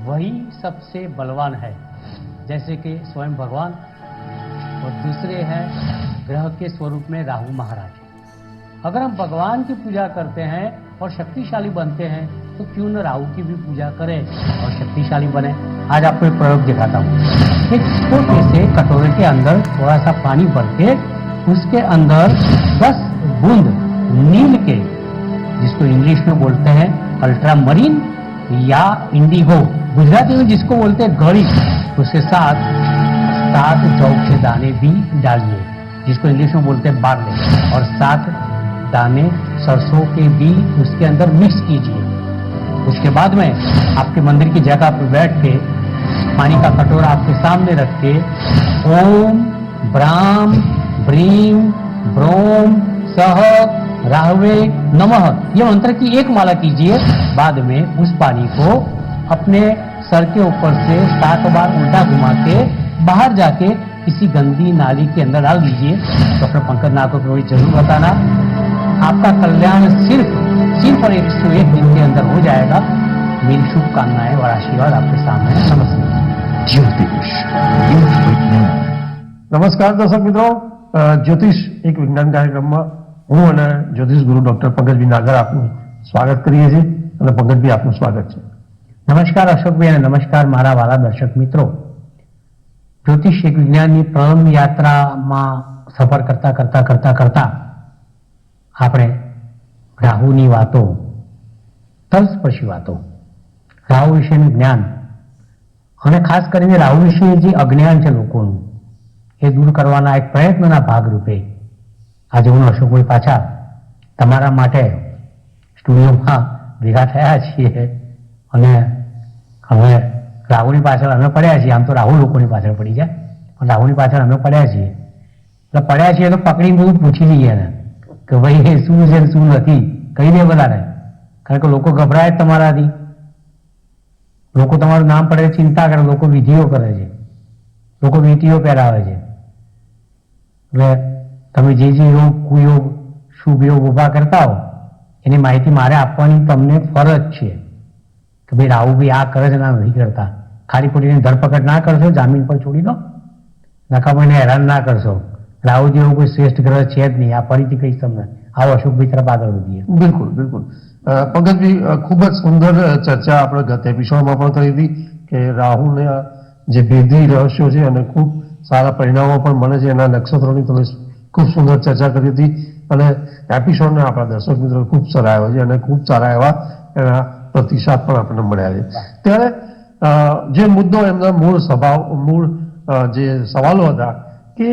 वही सबसे बलवान है, जैसे कि स्वयं भगवान, और दूसरे हैं ग्रह के स्वरूप में राहु महाराज। अगर हम भगवान की पूजा करते हैं और शक्तिशाली बनते हैं तो क्यों न राहु की भी पूजा करें और शक्तिशाली बने। आज आपको एक प्रयोग दिखाता हूँ। एक छोटे से कटोरे के अंदर थोड़ा सा पानी भर के उसके अंदर 10 बूंद नील के, जिसको इंग्लिश में बोलते हैं अल्ट्रामरीन या इंडिगो, गुजराती में जिसको बोलते हैं घड़ी, उसके साथ 7 जौ के दाने भी डालिए, जिसको इंग्लिश में बोलते हैं बार्ले, और 7 दाने सरसों के भी उसके अंदर मिक्स कीजिए। उसके बाद में आपके मंदिर की जगह पर बैठ के पानी का कटोरा आपके सामने रख के ओम ब्राम ब्रीम ब्रोम सह राहवे नमः ये मंत्र की एक माला कीजिए। बाद में उस पानी को अपने सर के ऊपर से 7 बार उल्टा घुमा के बाहर जाके किसी गंदी नाली के अंदर डाल दीजिए। डॉक्टर पंकज नाथ को जरूर बताना, आपका कल्याण सिर्फ और 101 दिन के अंदर हो जाएगा। मेरी शुभकामनाएं और आशीर्वाद आपके सामने। नमस्ते। ज्योतिष नमस्कार दर्शक मित्रों, જ્યોતિષ એક વિજ્ઞાન કાર્યક્રમમાં હું અને જ્યોતિષ ગુરુ ડોક્ટર પંકજભાઈ નાગર આપનું સ્વાગત કરીએ છીએ અને પંકજભાઈ આપનું સ્વાગત છે। નમસ્કાર અશોકભાઈ અને નમસ્કાર મારા વાલા દર્શક મિત્રો। જ્યોતિષ એક વિજ્ઞાનની પ્રમ યાત્રામાં સફર કરતા આપણે રાહુની વાતો, તલસ્પર્શી વાતો, રાહુ વિશેનું જ્ઞાન અને ખાસ કરીને રાહુ વિશે જે અજ્ઞાન છે લોકોનું એ દૂર કરવાના એક પ્રયત્નના ભાગરૂપે આજે હું અશોકભાઈ પાછા તમારા માટે સ્ટુડિયોમાં ભેગા થયા છીએ અને હવે રાહુની પાછળ અમે પડ્યા છીએ। આમ તો રાહુ લોકોની પાછળ પડી જાય પણ રાહુની પાછળ અમે પડ્યા છીએ, એટલે પડ્યા છીએ તો પકડીને બધું પૂછી લઈએ ને કે ભાઈ એ શું છે શું નથી, કહી દે બધાને, કારણ કે લોકો ગભરાય તમારાથી, લોકો તમારું નામ પડે ચિંતા કરે, લોકો વિધિઓ કરે છે, લોકો વીંટીઓ પહેરાવે છે, એટલે તમે જે યોગ કુયોગ શુભ યોગ ઉભા કરતા હો એની માહિતી મારે આપવાની તમને ફરજ છે કે ભાઈ રાહુ ભાઈ આ કરે છે ના નથી કરતા। ખાલી ખોટીની ધરપકડ ના કરશો, જામીન પર છોડી દો, નકામોને હેરાન ના કરશો। રાહુ જેવો કોઈ શ્રેષ્ઠ ગ્રહ છે જ નહીં, આ ફરીથી કહીશ તમને। આવો અશોકભાઈ તરફ આગળ વધીએ। બિલકુલ બિલકુલ પંકજભાઈ, ખૂબ જ સુંદર ચર્ચા આપણે ગત એપિસોડમાં પણ કરી હતી કે રાહુને જે ભેદી રહસ્યો છે અને ખૂબ સારા પરિણામો પણ મળે છે એના નક્ષત્રોની તમે ખૂબ સુંદર ચર્ચા કરી હતી અને એપિસોડને આપણા દર્શક મિત્રો ખૂબ સરાહ્યો છે અને ખૂબ સારા એવા એના પ્રતિસાદ પણ આપણને મળ્યા છે। ત્યારે જે મુદ્દો એમના મૂળ જે સવાલો હતા કે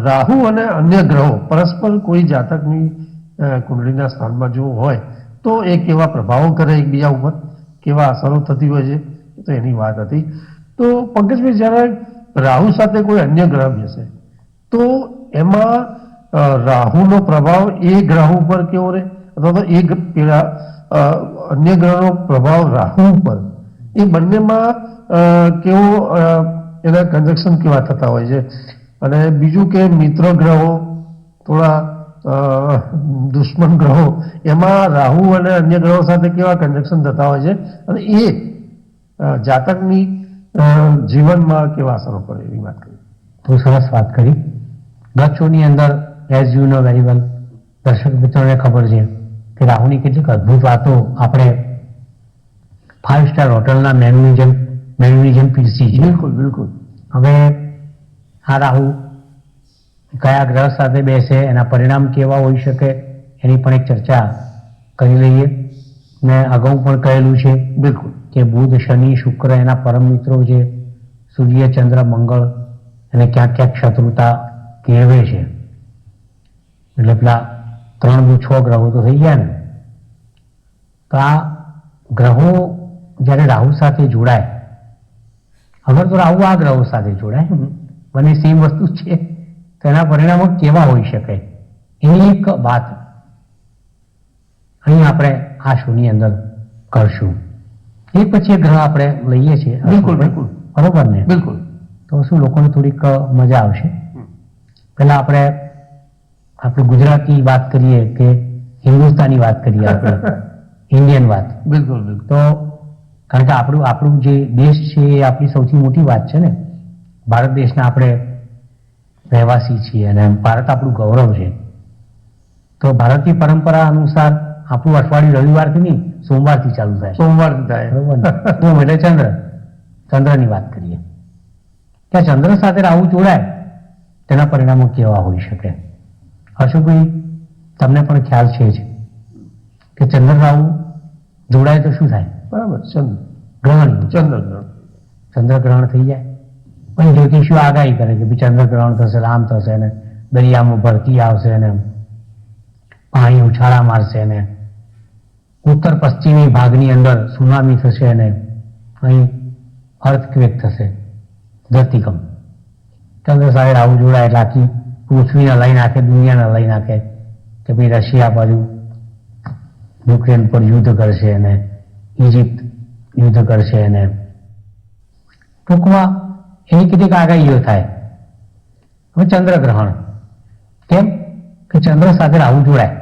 રાહુ અને અન્ય ગ્રહો પરસ્પર કોઈ જાતકની કુંડળીના સ્થાનમાં જો હોય તો એ કેવા પ્રભાવો કરે એકબીજા ઉપર, કેવા અસરો થતી હોય છે, તો એની વાત હતી। તો પંકજભાઈ, જ્યારે રાહુ સાથે કોઈ અન્ય ગ્રહ બેસે તો એમાં રાહુનો પ્રભાવ એ ગ્રહ ઉપર કેવો રહે અથવા તો એ પેલા અન્ય ગ્રહનો પ્રભાવ રાહુ ઉપર, એ બંનેમાં કેવો એના કન્જક્શન કેવા થતા હોય છે? અને બીજું કે મિત્ર ગ્રહો, થોડા દુશ્મન ગ્રહો, એમાં રાહુ અને અન્ય ગ્રહો સાથે કેવા કન્જક્શન થતા હોય છે અને એ જાતકની જીવનમાં કેવા અસરો પડે એવી વાત કરી। તો સરસ વાત કરી। ગત શોની અંદર as you know very well દર્શક મિત્રોને ખબર છે કે રાહુની કેટલીક અદભુત વાતો આપણે 5 સ્ટાર હોટલના મેનુની જેમ પીરસી છે। બિલકુલ બિલકુલ। હવે આ રાહુ કયા ગ્રહ સાથે બેસે, એના પરિણામ કેવા હોઈ શકે એની પણ એક ચર્ચા કરી લઈએ। મેં અગાઉ પણ કહેલું છે બિલકુલ કે બુધ શનિ શુક્ર એના પરમ મિત્રો છે, સૂર્ય ચંદ્ર મંગળ એને ક્યાંક ક્યાંક શત્રુતા કેળવે છે, એટલે પેલા 3 ગ્રહો તો થઈ ગયા ને। તો આ ગ્રહો જ્યારે રાહુ સાથે જોડાય, અગર તો રાહુ આ ગ્રહો સાથે જોડાય, બંને સેમ વસ્તુ છે, તો એના પરિણામો કેવા હોઈ શકે એની એક વાત અહીં આપણે આ શોની અંદર કરશું। એક પછી એક ગ્રહ આપણે લઈએ છીએ। બિલકુલ બિલકુલ બરોબર ને? બિલકુલ। તો શું લોકોને થોડીક મજા આવશે। પહેલા આપણે ગુજરાતી વાત કરીએ કે હિન્દુસ્તાની વાત કરીએ, આપણે ઇન્ડિયન વાત। બિલકુલ બિલકુલ। તો કારણ કે આપણું જે દેશ છે એ આપણી સૌથી મોટી વાત છે ને. ભારત દેશના આપણે રહેવાસી છીએ અને ભારત આપણું ગૌરવ છે. તો ભારતીય પરંપરા અનુસાર આપણું અઠવાડિયું રવિવારથી નહીં સોમવારથી ચાલુ થાય. સોમવારથી થાય. બરોબર ને? એટલે ચંદ્રની વાત કરીએ કે ચંદ્ર સાથે રાહુ જોડાય તેના પરિણામો કેવા હોઈ શકે. હર્ષુભાઈ, તમને પણ ખ્યાલ છે જ કે ચંદ્ર રાહુ જોડાય તો શું થાય? બરાબર. ગ્રહણ. ચંદ્રગ્રહણ થઈ જાય. પણ જ્યોતિષીઓ આગાહી કરે કે ચંદ્રગ્રહણ થશે, આમ થશે ને દરિયામાં ભરતી આવશે ને પાણી ઉછાળા મારશે ને ઉત્તર પશ્ચિમી ભાગની અંદર સુનામી થશે ને અહીં અર્થક્વેક થશે, ધરતીકંપ. ચંદ્ર સાથે રાહુ જોડાય એટલે આખી પૃથ્વીને લઈ નાખે, દુનિયાને લઈ નાખે કે ભાઈ રશિયા બાજુ યુક્રેન પર યુદ્ધ કરશે અને ઇજિપ્ત યુદ્ધ કરશે અને ટૂંકમાં એની કેટલીક આગાહીઓ થાય. હવે ચંદ્રગ્રહણ કેમ કે ચંદ્ર સાથે રાહુ જોડાય.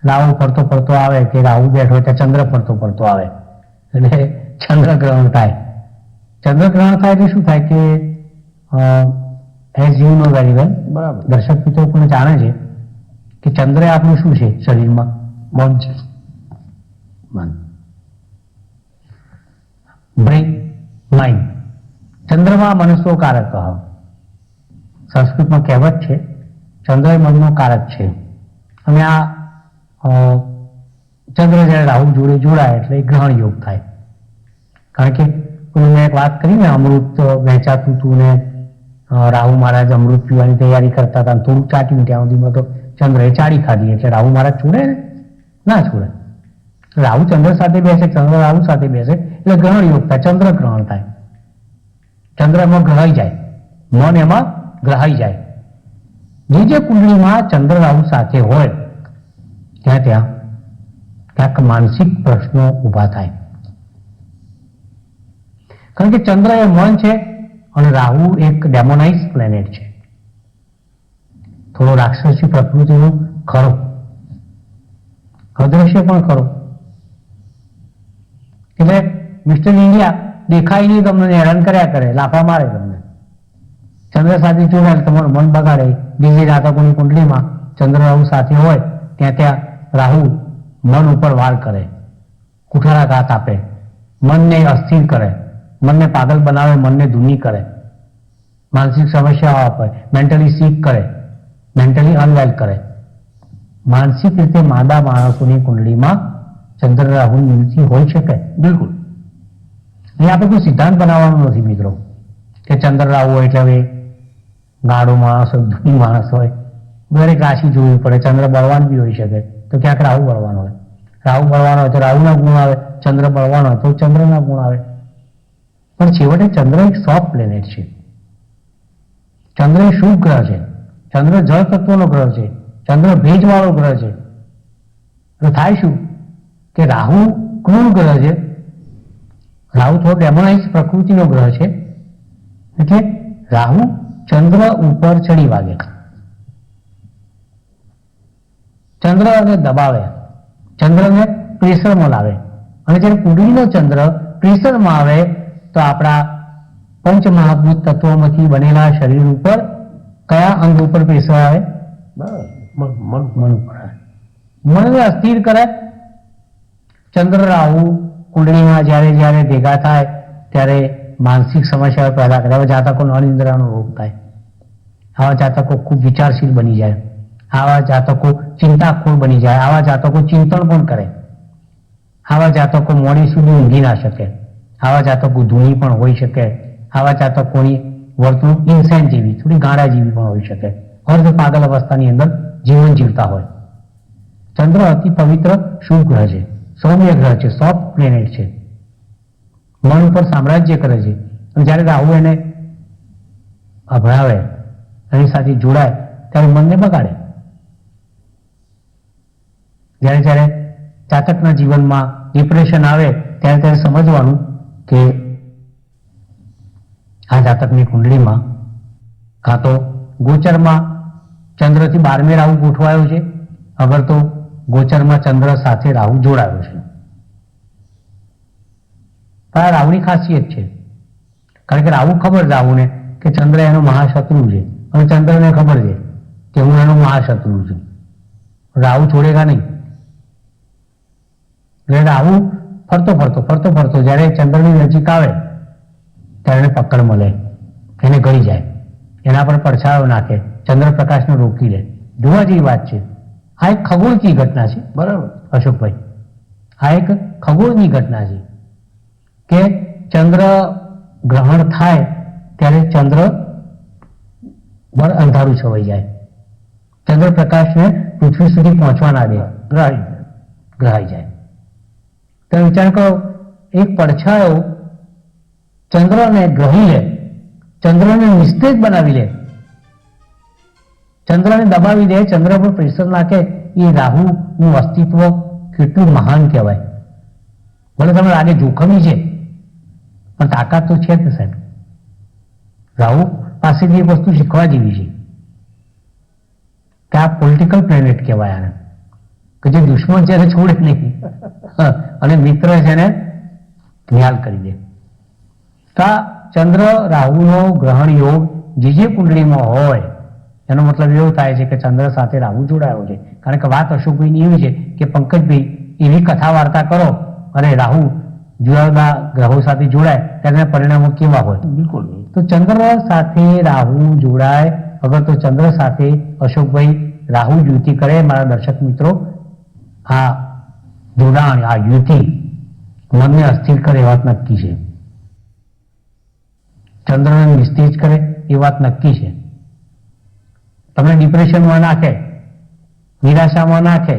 રાહુ ફરતો ફરતો આવે કે રાહુ બેઠો હોય ત્યાં ચંદ્ર ફરતો ફરતો આવે એટલે ચંદ્રગ્રહણ થાય. ચંદ્રગ્રહણ થાય એટલે શું થાય કે as you know very well, બરાબર, દર્શક મિત્રો પણ જાણે છે કે ચંદ્ર આપણું શું છે શરીરમાં? મન છે. મન, બ્રેઇન, માઇન્ડ. ચંદ્રમા મનસ્સો કારક. સંસ્કૃતમાં કહેવત છે ચંદ્ર એ મનનો કારક છે. અને આ ચંદ્ર જ્યારે રાહુ જોડે જોડાય એટલે ગ્રહણ યોગ થાય. કારણ કે મેં એક વાત કરી ને, અમૃત વહેંચાતું હતું ને રાહુ મહારાજ અમૃત પીવાની તૈયારી કરતા હતા, થોડું ચાટ્યું ત્યાં સુધીમાં તો ચંદ્રએ ચાડી ખાધી. એટલે રાહુ મહારાજ છોડે ને? ના છોડે. રાહુ ચંદ્ર સાથે બેસે, ચંદ્ર રાહુ સાથે બેસે એટલે ગ્રહણ યોગ થાય, ચંદ્ર ગ્રહણ થાય. ચંદ્ર એમાં ગ્રહાઈ જાય, મન એમાં ગ્રહાઈ જાય. જે કુંડળીમાં ચંદ્ર રાહુ સાથે હોય ત્યાં ક્યાંક માનસિક પ્રશ્નો ઊભા થાય. કારણ કે ચંદ્ર એ મન છે અને રાહુ એક ડેમોનાઇઝ પ્લેનેટ છે, થોડો રાક્ષસી પ્રકૃતિનો ખરો, અદ્રશ્ય પણ ખરો. એટલે મિસ્ટર ઇન્ડિયા દેખાય નહીં, તમને હેરાન કર્યા કરે, લાફા મારે તમને. ચંદ્ર સાથે જોડાયેલ તમારું મન બગાડે. બીજી જાતકોની કુંડલીમાં ચંદ્ર રાહુ સાથે હોય ત્યાં રાહુ મન ઉપર વાર કરે, કુઠારાઘાત આપે, મનને અસ્થિર કરે, મનને પાગલ બનાવે, મનને ધૂની કરે, માનસિક સમસ્યાઓ આપે, મેન્ટલી સીક કરે, મેન્ટલી અનવેલ કરે. માનસિક રીતે માદા માણસોની કુંડલીમાં ચંદ્ર રાહુની યુતિ હોઈ શકે. બિલકુલ. અહીં આપણે કોઈ સિદ્ધાંત બનાવવાનો નથી મિત્રો કે ચંદ્ર રાહુ હોય એટલે હવે ગાળો માણસ હોય, ધૂની માણસ હોય. દરેક રાશિ જોવી પડે. ચંદ્ર બળવાન બી હોઈ શકે તો ક્યાંક રાહુ બળવાનો હોય. રાહુ બળવાનો હોય તો રાહુના ગુણ આવે, ચંદ્ર બળવાનો હોય તો ચંદ્રના ગુણ આવે. પણ છેવટે ચંદ્ર એક સોફ્ટ પ્લેનેટ છે. ચંદ્ર એ શુભ ગ્રહ છે. ચંદ્ર જળ તત્વનો ગ્રહ છે. ચંદ્ર ભેજવાળો ગ્રહ છે. તો થાય શું કે રાહુ ક્રૂર ગ્રહ છે. રાહુ થોડો ડેમોનાઇઝ પ્રકૃતિનો ગ્રહ છે. એટલે રાહુ ચંદ્ર ઉપર ચડી વાગે, ચંદ્રને દબાવે, ચંદ્રને પ્રેશરમાં લાવે. અને જ્યારે કુંડળીનો ચંદ્ર પ્રેશરમાં આવે તો આપણા પંચમહાભૂત તત્વોમાંથી બનેલા શરીર ઉપર કયા અંગ ઉપર પ્રેશર આવે? મન ઉપર આવે. મનને અસ્થિર કરે. ચંદ્ર રાહુ કુંડળીમાં જ્યારે ભેગા થાય ત્યારે માનસિક સમસ્યાઓ પેદા કરે. આવા જાતકોનો અનિદ્રાનો રોગ થાય. આવા જાતકો ખૂબ વિચારશીલ બની જાય. આવા જાતકો ચિંતાખોર બની જાય. આવા જાતકો ચિંતન પણ કરે. આવા જાતકો મોડી સુધી ઊંઘી ના શકે. આવા જાતકો ધૂની પણ હોઈ શકે. આવા જાતકોની વર્તણૂક ઇન્સેન જેવી, થોડી ગાંડા જેવી પણ હોઈ શકે. અર્ધ પાગલ અવસ્થાની અંદર જીવન જીવતા હોય. ચંદ્ર અતિ પવિત્ર શુભ ગ્રહ છે, સૌમ્ય ગ્રહ છે, સોફ્ટ પ્લેનેટ છે, મન ઉપર સામ્રાજ્ય કરે છે. અને જ્યારે રાહુ એને અભડાવે, એની સાથે જોડાય ત્યારે મનને બગાડે. જ્યારે જાતકના જીવનમાં ડિપ્રેશન આવે ત્યારે સમજવાનું કે આ જાતકની કુંડળીમાં કાં તો ગોચરમાં ચંદ્રથી 12મે રાહુ ગોઠવાયો છે, અગર તો ગોચરમાં ચંદ્ર સાથે રાહુ જોડાયો છે. આ રાહુની ખાસિયત છે. કારણ કે રાહુ ખબર રાહુને કે ચંદ્ર એનો મહાશત્રુ છે અને ચંદ્રને ખબર છે કે હું એનો મહાશત્રુ છું. રાહુ છોડેગા નહીં. એટલે રાહુ ફરતો ફરતો જયારે ચંદ્રની નજીક આવે ત્યારે એને પકડ મળે, એને ગળી જાય, એના પર પડછાયો નાખે, ચંદ્રપ્રકાશને રોકી લે. જોવા જેવી વાત છે. આ એક ખગોળની ઘટના છે. બરાબર અશોકભાઈ, આ એક ખગોળની ઘટના છે કે ચંદ્ર ગ્રહણ થાય ત્યારે ચંદ્ર પર અંધારું છવાઈ જાય, ચંદ્રપ્રકાશને પૃથ્વી સુધી પહોંચવા ના દે, ગ્રહાઈ જાય. તો વિચાર કરો, એક પડછાયો ચંદ્રને ગ્રહી લે, ચંદ્રને નિસ્તેજ બનાવી લે, ચંદ્રને દબાવી દે, ચંદ્ર પર પ્રેશર નાખે. એ રાહુનું અસ્તિત્વ કેટલું મહાન કહેવાય. ભલે તમને લાગે જોખમી છે પણ તાકાત તો છે જ સાહેબ. રાહુ પાસેથી એક વસ્તુ શીખવા જેવી છે કે આ પોલિટિકલ પ્લેનેટ કહેવાય આને, કે જે દુશ્મન છે એને છોડે નહીં અને મિત્ર છે એને ખ્યાલ કરી દે. તો આ ચંદ્ર રાહુનો ગ્રહણ યોગ જે કુંડળીમાં હોય એનો મતલબ એવો થાય છે કે ચંદ્ર સાથે રાહુ જોડાયો છે. કારણ કે વાત અશોકભાઈની એવી છે કે પંકજભાઈ એવી કથા વાર્તા કરો અને રાહુ જુદા જુદા ગ્રહો સાથે જોડાય તેના પરિણામો કેવા હોય. બિલકુલ. તો ચંદ્ર સાથે રાહુ જોડાય, અગર તો ચંદ્ર સાથે અશોકભાઈ રાહુ યુતિ કરે, મારા દર્શક મિત્રો, આ જોડાણ, આ યુતિ મનને અસ્થિર કરે એ વાત નક્કી છે. ચંદ્રને નિસ્તેજ કરે એ વાત નક્કી છે. તમને ડિપ્રેશનમાં નાખે, નિરાશામાં નાખે,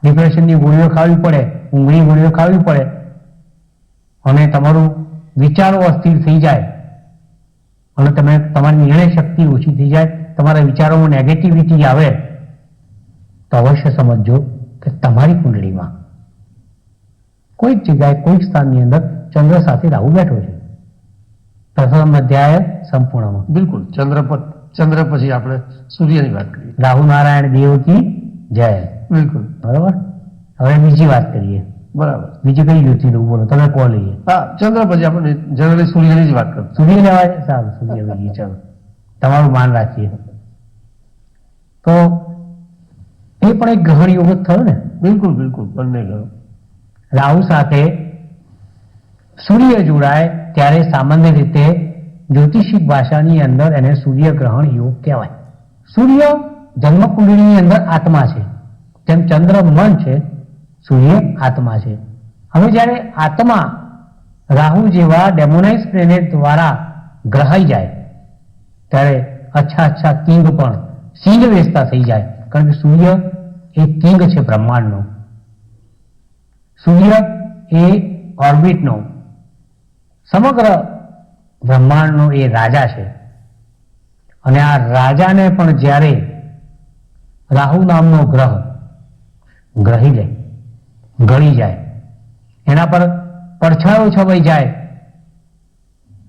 ડિપ્રેશનની ગોળીઓ ખાવી પડે, ઊંઘની ગોળીઓ ખાવી પડે અને તમારું વિચારો અસ્થિર થઈ જાય અને તમે તમારી નિર્ણય શક્તિ ઓછી થઈ જાય, તમારા વિચારોમાં નેગેટિવિટી આવે, તો અવશ્ય સમજજો કે તમારી કુંડળીમાં કોઈક જગ્યાએ કોઈક સ્થાનની અંદર ચંદ્ર સાથે રાહુ બેઠો છે. પ્રથમ અધ્યાય સંપૂર્ણમાં. બિલકુલ. ચંદ્ર પછી આપણે સૂર્યની વાત કરીએ. રાહુ નારાયણ દેવ કી જય. બિલકુલ. બરાબર. હવે બીજી વાત કરીએ. બરાબર. બીજી કઈ યુતિ લઉં, બોલો, તમે કોણ લઈએ? હા, ચંદ્ર પછી આપણે જનરલી સૂર્યની જ વાત કરીએ. સૂર્ય લેવાય? સારું, સૂર્ય લઈએ. ચાલો, તમારું માન રાખીએ. તો એ પણ એક ગ્રહણ યોગ જ થયો ને. બિલકુલ બિલકુલ. બંને ગ્રહ રાહુ સાથે સૂર્ય જોડાય ત્યારે સામાન્ય રીતે જ્યોતિષિક ભાષાની અંદર એને સૂર્ય ગ્રહણ યોગ કહેવાય. સૂર્ય જન્મકુંડળીની અંદર આત્મા છે, જેમ ચંદ્ર મન છે, સૂર્ય આત્મા છે. હવે જ્યારે આત્મા રાહુ જેવા ડેમોનાઇઝ પ્લેનેટ દ્વારા ગ્રહાઈ જાય ત્યારે અચ્છા કિંગ પણ સિંહ વેચતા થઈ જાય. કારણ કે સૂર્ય એ કિંગ છે બ્રહ્માંડનો, સૂર્ય એ ઓર્બિટનો, સમગ્ર બ્રહ્માંડનો એ રાજા છે. અને આ રાજાને પણ જ્યારે રાહુ નામનો ગ્રહ ગ્રહી લે, ગળી જાય, એના પર પડછાયો છવાઈ જાય,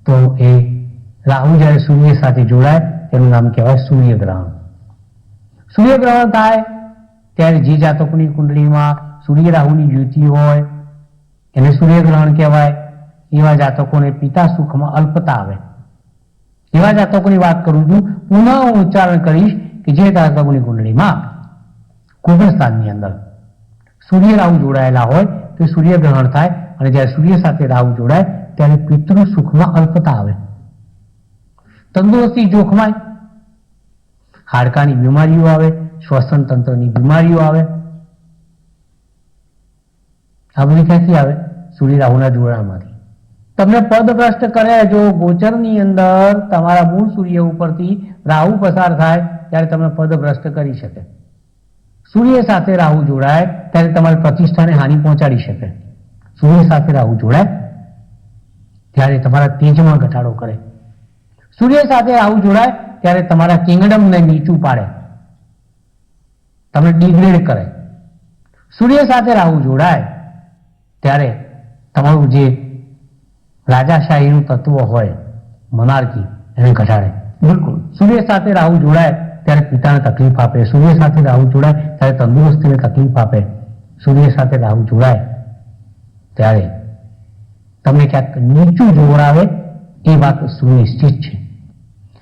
તો એ રાહુ જ્યારે સૂર્ય સાથે જોડાય તેનું નામ કહેવાય સૂર્યગ્રહણ. સૂર્યગ્રહણ થાય ત્યારે જે જાતકોની કુંડળીમાં સૂર્ય રાહુની યુતિ હોય એને સૂર્યગ્રહણ કહેવાય. એવા જાતકોને પિતા સુખમાં અલ્પતા આવે. એવા જાતકોની વાત કરું છું, પુનઃ હું ઉચ્ચારણ કરીશ કે જે જાતકોની કુંડળીમાં કુંભ સ્થાનની અંદર સૂર્ય રાહુ જોડાયેલા હોય તો સૂર્યગ્રહણ થાય અને જ્યારે સૂર્ય સાથે રાહુ જોડાય ત્યારે પિતૃ સુખમાં અલ્પતા આવે, તંદુરસ્તી જોખમાય, હાડકાની બીમારીઓ આવે, શ્વસન તંત્રની બીમારીઓ આવે. આ બધી ક્યાંથી આવે? સૂર્ય રાહુના જોડાણમાંથી. તમને પદભ્રષ્ટ કરે. જો ગોચરની અંદર તમારા મૂળ સૂર્ય ઉપરથી રાહુ પસાર થાય ત્યારે તમને પદભ્રષ્ટ કરી શકે. સૂર્ય સાથે રાહુ જોડાય ત્યારે તમારી પ્રતિષ્ઠાને હાનિ પહોંચાડી શકે. સૂર્ય સાથે રાહુ જોડાય ત્યારે તમારા તેજમાં ઘટાડો કરે. સૂર્ય સાથે રાહુ જોડાય ત્યારે તમારા કિંગડમને નીચું પાડે, તમને ડિગ્રેડ કરે. સૂર્ય સાથે રાહુ જોડાય ત્યારે તમારું જે રાજાશાહીનું તત્વ હોય, મોનાર્કી, એને ઘટાડે. બિલકુલ. સૂર્ય સાથે રાહુ જોડાય ત્યારે પિતાને તકલીફ આપે. સૂર્ય સાથે રાહુ જોડાય ત્યારે તંદુરસ્તીને તકલીફ આપે. સૂર્ય સાથે રાહુ જોડાય ત્યારે તમને ક્યાંક નીચું જોડાવે એ વાત સુનિશ્ચિત છે.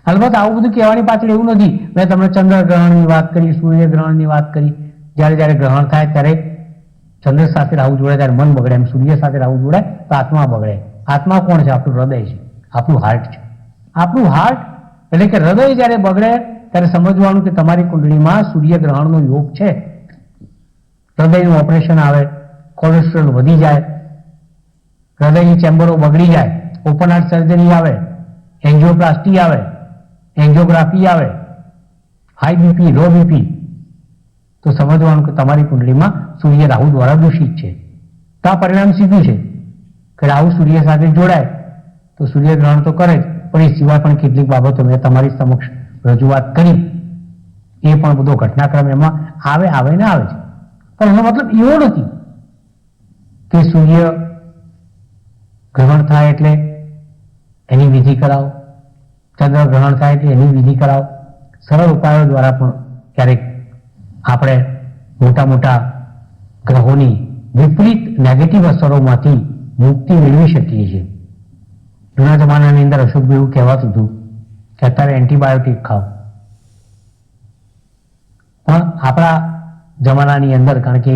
અલબત્ત આવું બધું કહેવાની પાછળ એવું નથી. મેં તમને ચંદ્રગ્રહણની વાત કરી, સૂર્યગ્રહણની વાત કરી. જ્યારે જ્યારે ગ્રહણ થાય ત્યારે ચંદ્ર સાથે રાહુ જોડે ત્યારે મન બગડે, એમ સૂર્ય સાથે રાહુ જોડે તો આત્મા બગડે. આત્મા કોણ છે? આપણું હૃદય છે, આપણું હાર્ટ છે. આપણું હાર્ટ એટલે કે હૃદય જ્યારે બગડે ત્યારે સમજવાનું કે તમારી કુંડળીમાં સૂર્યગ્રહણનો યોગ છે. હૃદયનું ઓપરેશન આવે, કોલેસ્ટ્રોલ વધી જાય, હૃદયની ચેમ્બરો બગડી જાય, ઓપન હાર્ટ સર્જરી આવે, એન્જિયોપ્લાસ્ટી આવે, એન્જિયોગ્રાફી આવે, હાઈ બીપી, લો બીપી, તો સમજવાનું કે તમારી કુંડળીમાં સૂર્ય રાહુ દ્વારા દૂષિત છે. તો આ પરિણામ સીધું છે કે રાહુ સૂર્ય સાથે જોડાય તો સૂર્યગ્રહણ તો કરે જ, પણ એ સિવાય પણ કેટલીક બાબતો મેં તમારી સમક્ષ રજૂઆત કરી, એ પણ બધો ઘટનાક્રમ એમાં આવે ને આવે છે. પણ એનો મતલબ એવો નથી કે સૂર્ય ગ્રહણ થાય એટલે એની વિધિ કરાવો, ચંદ્ર ગ્રહણ થાય એટલે એની વિધિ કરાવો. સરળ ઉપાયો દ્વારા પણ ક્યારેક આપણે મોટા મોટા ગ્રહોની વિપરીત નેગેટિવ અસરોમાંથી મુક્તિ મેળવી શકીએ છીએ. જૂના જમાનાની અંદર અશોકભાઈ એવું કહેવાતું હતું કે અત્યારે એન્ટીબાયોટિક ખાઓ, પણ આપણા જમાનાની અંદર, કારણ કે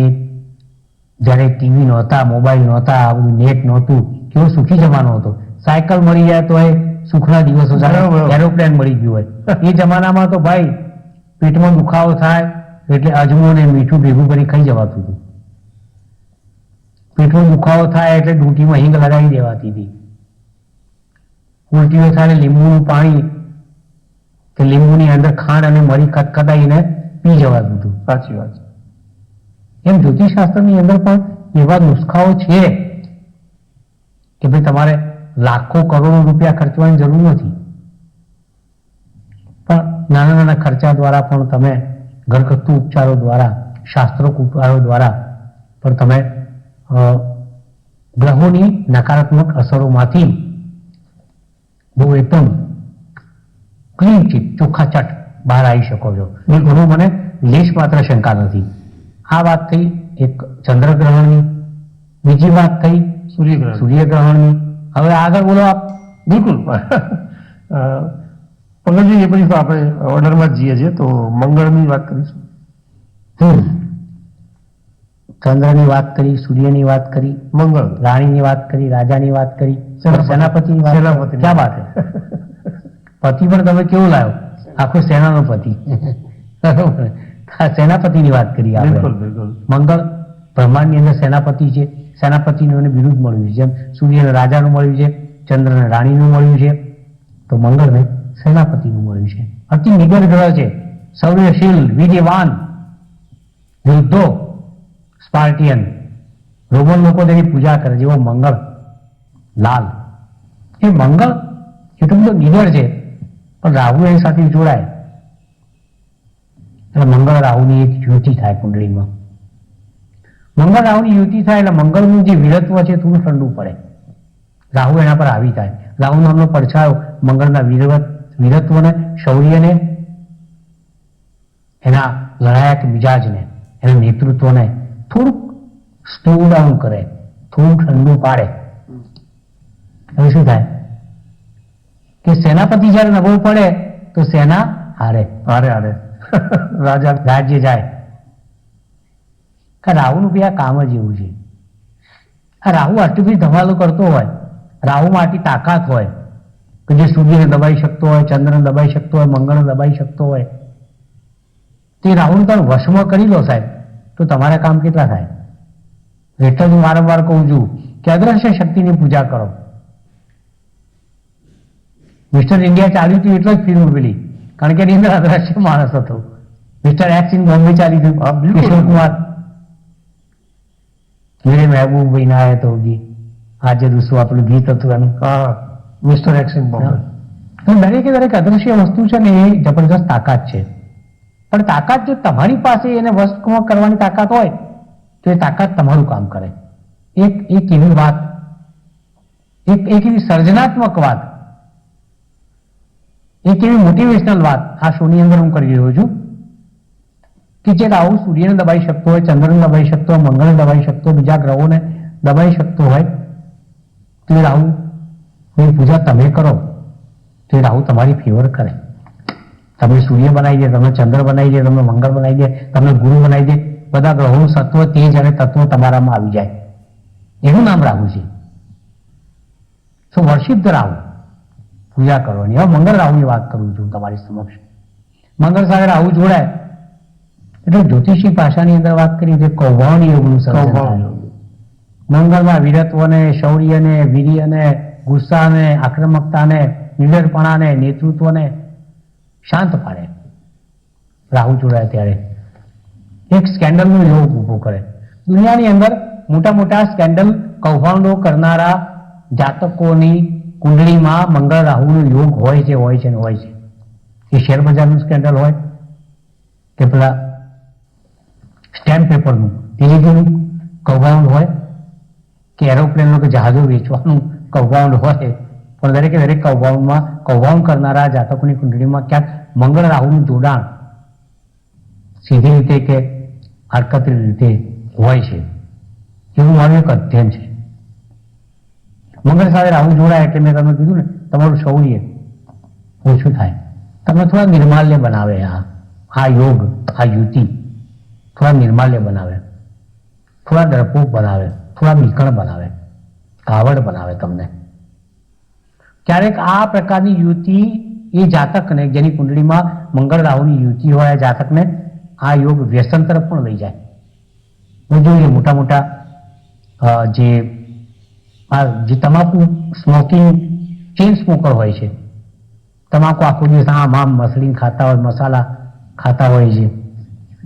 જ્યારે ટીવી નહોતા, મોબાઈલ નહોતા, આ બધું નેટ નહોતું, કેવો સુખી જમાનો હતો. સાયકલ મળી જાય તો એ સુખના દિવસો, એરોપ્લેન મળી ગયું હોય. એ જમાનામાં તો ભાઈ પેટમાં દુખાવો થાય એટલે અજમો ને મીઠું ભેગું કરી ખાઈ જવાતું હતું. પેટમાં દુખાવો થાય એટલે ડૂંટીમાં હિંગ લગાવી દેવાતી હતી. ઉલટીઓ થાય લીંબુનું પાણી કે લીંબુની અંદર ખાંડ અને મરી ખટખટાઈને પી જવાતું હતું. સાચી વાત છે. એમ જ્યોતિષશાસ્ત્રની અંદર પણ એવા નુસ્ખાઓ છે કે ભાઈ તમારે લાખો કરોડો રૂપિયા ખર્ચવાની જરૂર નથી, પણ નાના નાના ખર્ચા દ્વારા પણ તમે ઘરગથ્થુ ઉપચારો દ્વારા, શાસ્ત્રોક્ત ઉપચારો દ્વારા પણ તમે ગ્રહોની નકારાત્મક અસરોમાંથી બહુ એકદમ ક્લીન ચીટ, ચોખ્ખાચટ બહાર આવી શકો છો. એ ઘણું મને લેશ માત્ર શંકા નથી. આ વાત થઈ એક ચંદ્રગ્રહણની. બીજી વાત થઈ સૂર્યગ્રહણની. હવે આગળ બોલો આપ. બિલકુલ. પંકજજી, એ પછી તો આપણે ઓર્ડરમાં જ જઈએ છીએ, તો મંગળની વાત કરીશું. ચંદ્રની વાત કરી, સૂર્યની વાત કરી, મંગળ, રાણીની વાત કરી, રાજાની વાત કરી, સેનાપતિની વાત. ક્યાં વાત છે? પતિ પણ તમે કેવું લાવ્યો? આખો સેનાનો પતિ. સેનાપતિની વાત કરી આપણે. મંગળ બ્રહ્માંડની અંદર સેનાપતિ છે. સેનાપતિનું બિરુદ મળ્યું છે. જેમ સૂર્યને રાજાનું મળ્યું છે, ચંદ્રને રાણીનું મળ્યું છે, તો મંગળને સેનાપતિનું મળ્યું છે. અતિ નિગર ગ્રહ છે, સૌર્યશીલ, વિદ્યવાન, વૃદ્ધો, સ્પાર્ટિયન, રોમન લોકો તેની પૂજા કરે, જેવો મંગળ લાલ. એ મંગળ એટલું બધું નિગર છે, પણ રાહુ એની સાથે જોડાય એટલે મંગળ રાહુની એક યુતિ થાય કુંડળીમાં. મંગળ રાહુની યુતિ થાય એટલે મંગળનું જે વીરત્વ છે થોડું ઠંડુ પડે, રાહુ એના પર આવી થાય. રાહુ નામનો પડછાયો મંગળના વીરત્વને, શૌર્યને, એના લડાયક મિજાજને, એના નેતૃત્વને થોડુંક સ્લો ડાઉન કરે, થોડું ઠંડુ પાડે. હવે શું થાય કે સેનાપતિ જયારે નબળો પડે તો સેના હારે રાજ્ય જાય. રાહુનું બી આ કામ જ એવું છે. આ રાહુ આટલી બધી ધમાલો કરતો હોય, રાહુમાં આટલી તાકાત હોય કે જે સૂર્યને દબાઈ શકતો હોય, ચંદ્રને દબાઈ શકતો હોય, મંગળને દબાઈ શકતો હોય, તે રાહુને તમે વશમાં કરી લો સાહેબ, તો તમારા કામ કેટલા થાય? એટલે હું વારંવાર કહું છું કે અદ્રશ્ય શક્તિની પૂજા કરો. મિસ્ટર ઇન્ડિયા ચાલ્યું હતું એટલે જ ફિલ્મ પેલી, કારણ કે એની અંદર અદ્રશ્ય માણસ હતો. મિસ્ટર એક્સ ઇન બોમ્બે ચાલી ગયું, કિશોર કુમાર. મેરે મહેબૂબ ભાઈ ના આયા તો આજે દુસરું આપણું ગીત હતું એનું, મિસ્ટર એક્સ ઇન બોમ્બે. દરેકે દરેક અદ્રશ્ય વસ્તુ છે ને એ જબરદસ્ત તાકાત છે. પણ તાકાત જો તમારી પાસે એને વસ્તુમાં કરવાની તાકાત હોય તો એ તાકાત તમારું કામ કરે. એક એવી વાત, એક એવી સર્જનાત્મક વાત, એક એવી મોટિવેશનલ વાત આ શોની અંદર હું કરી રહ્યો છું કે જે રાહુ સૂર્યને દબાઈ શકતો હોય, ચંદ્રને દબાઈ શકતો હોય, મંગળને દબાઈ શકતો હોય, બીજા ગ્રહોને દબાઈ શકતો હોય, તો એ રાહુની પૂજા તમે કરો તો એ રાહુ તમારી ફેવર કરે. તમે સૂર્ય બનાવી દે, તમે ચંદ્ર બનાવી દે, તમે મંગળ બનાવી દે, તમે ગુરુ બનાવી દે, બધા ગ્રહોનું સત્વ તેજ અને તત્વ તમારામાં આવી જાય. એનું નામ રાહુ છે. સો વર્શિપ ધ રાહુ, પૂજા કરવાની. હવે મંગળ રાહુની વાત કરું છું તમારી સમક્ષ. મંગળ સાથે રાહુ જોડાય એટલે જ્યોતિષી ભાષાની અંદર વાત કરી કે કૌભાંડ યોગનું સર્જન થાય. મંગળમાં વીરત્વને, શૌર્યને, વીર્યને, ગુસ્સાને, આક્રમકતાને, નિડરપણાને, નેતૃત્વને શાંત પાડે. રાહુ જોડાય ત્યારે એક સ્કેન્ડલનો યોગ ઊભો કરે. દુનિયાની અંદર મોટા મોટા સ્કેન્ડલ કૌભાંડો કરનારા જાતકોની કુંડળીમાં મંગળ રાહુનો યોગ હોય છે, હોય છે ને હોય છે. એ શેર બજારનું સ્કેન્ડલ હોય કે પેલા સ્ટેમ્પ પેપરનું ડિલિવરીનું કૌભાંડ હોય કે એરોપ્લેનનું કે જહાજો વેચવાનું કૌભાંડ હોય, પણ દરેકે દરેક કૌભાંડમાં કૌભાંડ કરનારા જાતકોની કુંડળીમાં ક્યાંક મંગળ રાહુનું જોડાણ સીધી રીતે કે આડકતરી રીતે હોય છે. એવું મારું એક અધ્યયન છે. મંગળ સાથે રાહુ જોડાય એટલે મેં તમને કીધું ને, તમારું શૌર્ય ઓછું થાય. તમને થોડા નિર્માલ્ય બનાવે. આ યોગ, આ યુતિ થોડા નિર્માલ્ય બનાવે, થોડા ડરપોક બનાવે, થોડા બીકણ બનાવે, કાવડ બનાવે તમને. ક્યારેક આ પ્રકારની યુતિ એ જાતકને જેની કુંડળીમાં મંગળ રાહુની યુતિ હોય, આ જાતકને આ યોગ વ્યસન તરફ પણ લઈ જાય. હું જોઈએ મોટા મોટા જે તમાકુ સ્મોકિંગ ચેઇન સ્મોકર હોય છે, તમાકુ આખો દિવસ આમ મસળીને ખાતા હોય, મસાલા ખાતા હોય છે,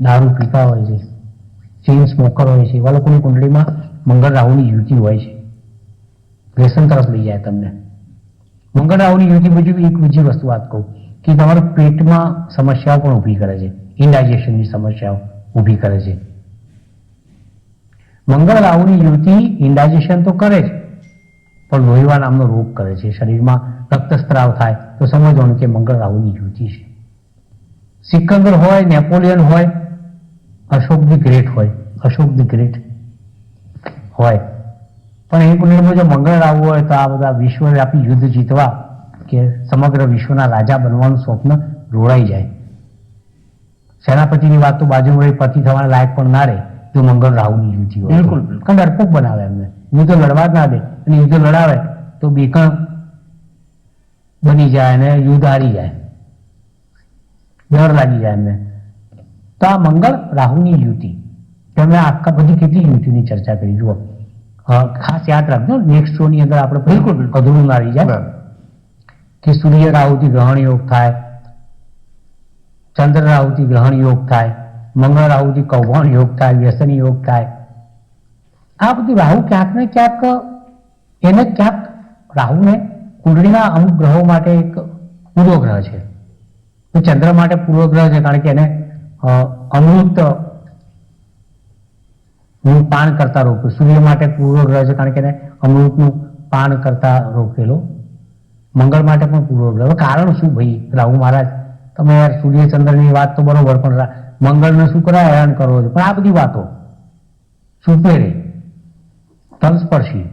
દારૂ પીતા હોય છે, ચેઇન સ્મોકર હોય છે, એવા લોકોની કુંડળીમાં મંગળ રાહુની યુતિ હોય છે, વ્યસન તરફ લઈ જાય તમને. મંગળ રાહુની યુતિ બીજી એક બીજી વસ્તુ વાત કહું કે તમારા પેટમાં સમસ્યાઓ પણ ઊભી કરે છે, ઇન્ડાઇજેશનની સમસ્યાઓ ઊભી કરે છે. મંગળ રાહુની યુતિ ઇન્ડાઇજેશન તો કરે જ, પણ લોહીવા નામનો રોગ કરે છે. શરીરમાં રક્તસ્ત્રાવ થાય તો સમજવાનું કે મંગળ રાહુની યુતિ છે. સિકંદર હોય, નેપોલિયન હોય, અશોક ધી ગ્રેટ હોય, અશોક ધી ગ્રેટ હોય, પણ એ કુંડળીમાં જો મંગળ રાહુ હોય તો આ બધા વિશ્વવ્યાપી યુદ્ધ જીતવા કે સમગ્ર વિશ્વના રાજા બનવાનું સ્વપ્ન રોડાઈ જાય. સેનાપતિની વાત તો બાજુ રહી, પતિ થવાના લાયક પણ ના રહે જો મંગળ રાહુની યુતિ હોય. બિલકુલ, કારણ ડરપોક બનાવે એમને, યુદ્ધ લડવા જ ના દે, અને યુદ્ધ લડાવે તો બીકણ બની જાય અને યુદ્ધ હારી જાય, ડર લાગી જાય એમને. તો આ મંગળ રાહુની યુતિ, તમે આખા બધી કેટલી યુતિની ચર્ચા કરી. જુઓ, ખાસ યાદ રાખજો, નેક્સ્ટ શો ની અંદર આપણે બિલકુલ અધૂરું ના રહી જાય કે સૂર્ય રાહુથી ગ્રહણ યોગ થાય, ચંદ્ર રાહુથી ગ્રહણ યોગ થાય, મંગળ રાહુથી કૌભાંડ યોગ થાય, વ્યસન યોગ થાય. આ બધું રાહુ ક્યાંક ને ક્યાંક એને ક્યાંક રાહુને કુંડળીના અમુક ગ્રહો માટે એક પૂર્વગ્રહ છે. તો ચંદ્ર માટે પૂર્વગ્રહ છે કારણ કે એને અમૃત નું પાન કરતા રોક્યું. સૂર્ય માટે પૂર્વગ્રહ છે કારણ કે એને અમૃતનું પાન કરતા રોકેલો. મંગળ માટે પણ પૂર્વગ્રહ. કારણ શું ભાઈ રાહુ મહારાજ, તમે યાર સૂર્ય ચંદ્રની વાત તો બરોબર, પણ મંગળને શું કરાય હેરાન કરવો છે. પણ આ બધી વાતો સુપેરે તલસ્પર્શી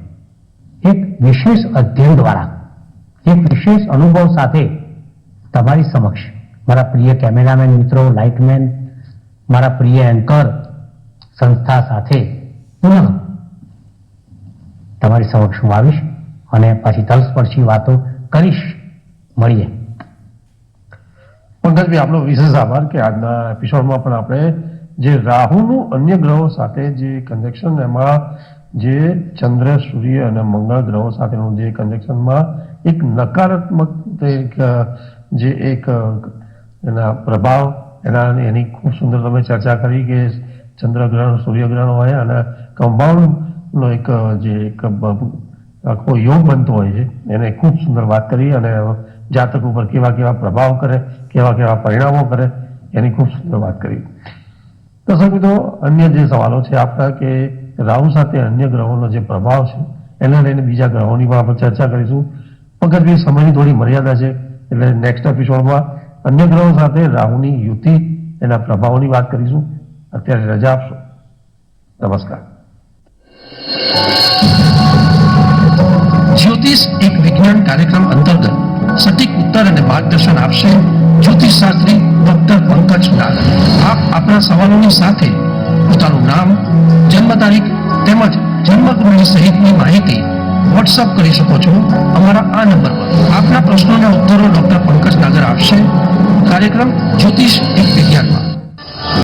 એક વિશેષ અધ્યયન દ્વારા, એક વિશેષ અનુભવ સાથે તમારી સમક્ષ મારા પ્રિય કેમેરામેન મિત્રો, લાઇટમેન, મારા પ્રિય એન્કર સંસ્થા સાથે પુનઃ તમારી સમક્ષ હું આવીશ અને પાછી તલસ્પર્શી વાતો કરીશ. મળીએ. પંકજભાઈ, આપનો વિશેષ આભાર કે આજના એપિસોડમાં પણ આપણે જે રાહુનું અન્ય ગ્રહો સાથે જે કન્જેક્શન, એમાં જે ચંદ્ર, સૂર્ય અને મંગળ ગ્રહો સાથેનું જે કન્જેક્શનમાં એક નકારાત્મક એના પ્રભાવ, એની ખૂબ સુંદર તમે ચર્ચા કરી કે ચંદ્રગ્રહણ, સૂર્યગ્રહણ હોય અને કમ્પાઉન્ડનો એક આખો યોગ બનતો હોય છે, એને ખૂબ સુંદર વાત કરી અને જાતક ઉપર કેવા કેવા પ્રભાવ કરે, કેવા કેવા પરિણામો કરે, એની ખૂબ સુંદર વાત કરી. દર્શક મિત્રો, અન્ય જે સવાલો છે આપણા કે રાહુ સાથે અન્ય ગ્રહોનો જે પ્રભાવ છે એને લઈને બીજા ગ્રહોની પણ આપણે ચર્ચા કરીશું. પંકજભાઈ, સમયની થોડી મર્યાદા છે એટલે નેક્સ્ટ એપિસોડમાં અન્ય ગ્રહો સાથે રાહુની યુતિ, એના પ્રભાવોની વાત કરીશું. અત્યારે રજા આપશો. નમસ્કાર. કાર્યક્રમ અંતર્ગત સટીક ઉત્તર અને માર્ગદર્શન આપશે જ્યોતિષ શાસ્ત્રી ડોક્ટર પંકજ નાગર. આપ આપના સવાલોની સાથે પોતાનું નામ, જન્મ તારીખ તેમજ જન્મકુંડળી સહિતની માહિતી વોટ્સઅપ કરી શકો છો અમારા આ નંબર પર. આપના પ્રશ્નોના ઉત્તરો ડોક્ટર પંકજ નાગર આપશે. કાર્યક્રમ જ્યોતિષ